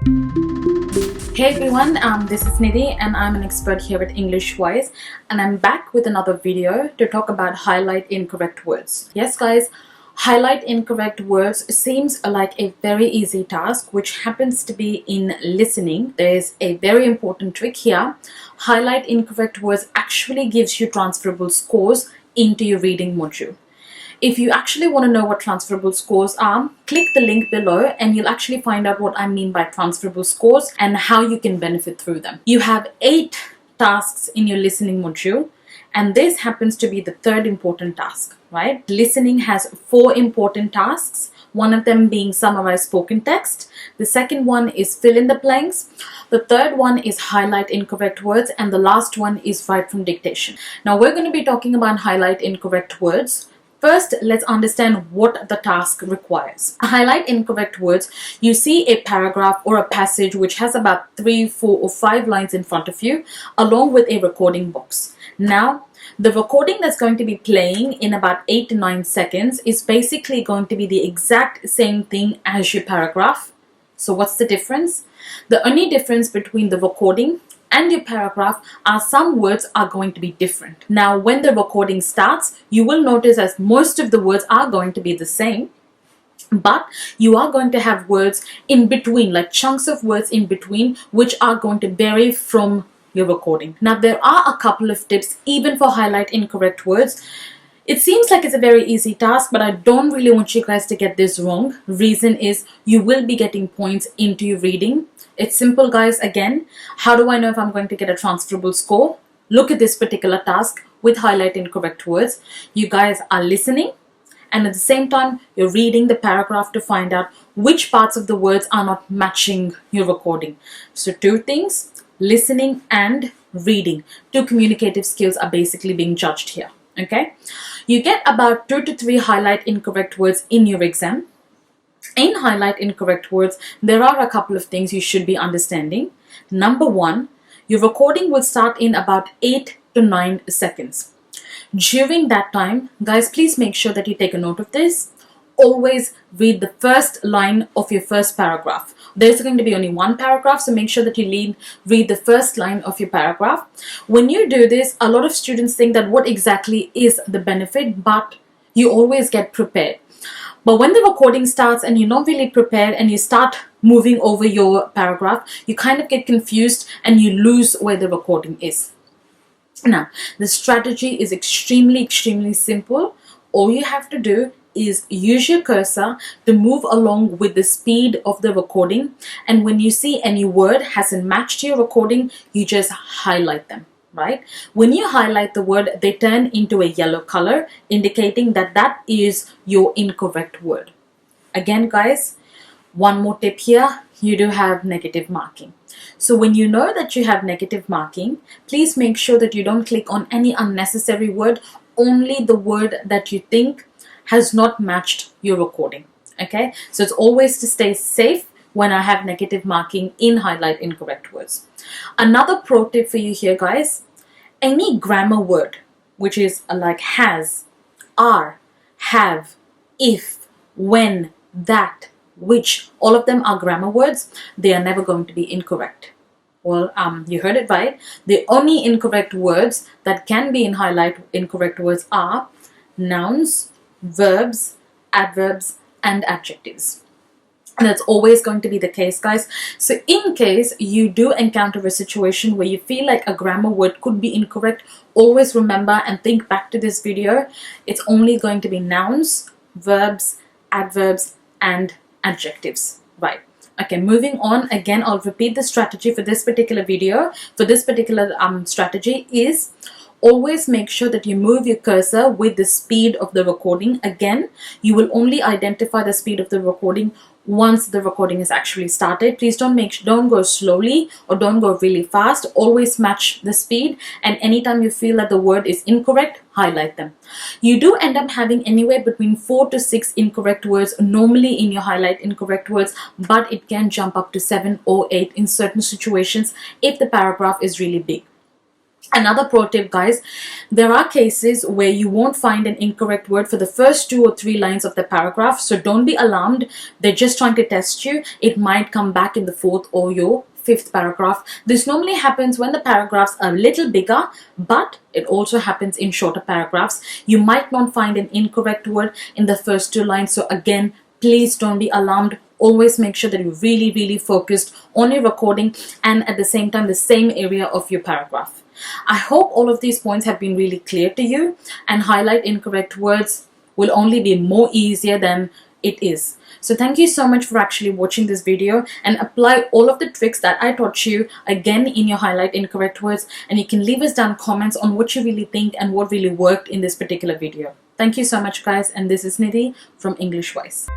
Hey everyone, this is Nidhi and I'm an expert here at English Wise, and I'm back with another video to talk about highlight incorrect words. Yes guys, highlight incorrect words seems like a very easy task, which happens to be in listening. There's a very important trick here. Highlight incorrect words actually gives you transferable scores into your reading module. If you actually want to know what transferable scores are, click the link below and you'll actually find out what I mean by transferable scores and how you can benefit through them. You have 8 tasks in your listening module, and this happens to be the third important task, right? Listening has 4 important tasks, one of them being summarize spoken text. The second one is fill in the blanks. The third one is highlight incorrect words, and the last one is write from dictation. Now we're going to be talking about highlight incorrect words. First, let's understand what the task requires. Highlight incorrect words. You see a paragraph or a passage which has about 3, 4 or 5 lines in front of you, along with a recording box. Now, the recording that's going to be playing in about 8 to 9 seconds is basically going to be the exact same thing as your paragraph. So what's the difference? The only difference between the recording and your paragraph are some words are going to be different. Now, when the recording starts, you will notice as most of the words are going to be the same, but you are going to have words in between, like chunks of words in between, which are going to vary from your recording. Now, there are a couple of tips even for highlight incorrect words. It seems like it's a very easy task, but I don't really want you guys to get this wrong. Reason is you will be getting points into your reading. It's simple, guys. Again, how do I know if I'm going to get a transferable score? Look at this particular task with highlight incorrect words. You guys are listening, and at the same time, you're reading the paragraph to find out which parts of the words are not matching your recording. So 2 things, listening and reading. 2 communicative skills are basically being judged here. Okay, you get about 2 to 3 highlight incorrect words in your exam. In highlight incorrect words, there are a couple of things you should be understanding. Number 1, your recording will start in about 8 to 9 seconds. During that time, guys, please make sure that you take a note of this. Always read the first line of your first paragraph. There's going to be only one paragraph, so make sure that you read the first line of your paragraph. When you do this, a lot of students think that what exactly is the benefit, but you always get prepared. But when the recording starts and you're not really prepared and you start moving over your paragraph, you kind of get confused and you lose where the recording is. Now, the strategy is extremely simple. All you have to do is use your cursor to move along with the speed of the recording, and when you see any word hasn't matched your recording, you just highlight them, right? When you highlight the word, they turn into a yellow color, indicating that that is your incorrect word. Again, guys, one more tip here, you do have negative marking. So when you know that you have negative marking, please make sure that you don't click on any unnecessary word, only the word that you think has not matched your recording. Okay, so it's always to stay safe when I have negative marking in highlight incorrect words. Another pro tip for you here, guys, any grammar word which is like has, are, have, if, when, that, which, all of them are grammar words. They are never going to be incorrect. Well, you heard it right. The only incorrect words that can be in highlight incorrect words are nouns, verbs, adverbs, and adjectives. And that's always going to be the case, guys. So in case you do encounter a situation where you feel like a grammar word could be incorrect, always remember and think back to this video. It's only going to be nouns, verbs, adverbs, and adjectives, right? Okay, moving on. Again, I'll repeat the strategy for this particular video. For this particular strategy is always make sure that you move your cursor with the speed of the recording. Again, you will only identify the speed of the recording once the recording is actually started. Please don't go slowly or don't go really fast. Always match the speed, and anytime you feel that the word is incorrect, highlight them. You do end up having anywhere between 4 to 6 incorrect words normally in your highlight incorrect words, but it can jump up to 7 or 8 in certain situations if the paragraph is really big. Another pro tip, guys, there are cases where you won't find an incorrect word for the first 2 or 3 lines of the paragraph, so don't be alarmed. They're just trying to test you. It might come back in the 4th or your 5th paragraph. This normally happens when the paragraphs are a little bigger, but it also happens in shorter paragraphs. You might not find an incorrect word in the first 2 lines, so again, please don't be alarmed. Always make sure that you're really focused on your recording and at the same time the same area of your paragraph. I hope all of these points have been really clear to you, and highlight incorrect words will only be more easier than it is. So thank you so much for actually watching this video, and apply all of the tricks that I taught you again in your highlight incorrect words, and you can leave us down comments on what you really think and what really worked in this particular video. Thank you so much, guys, and this is Nidhi from English Wise.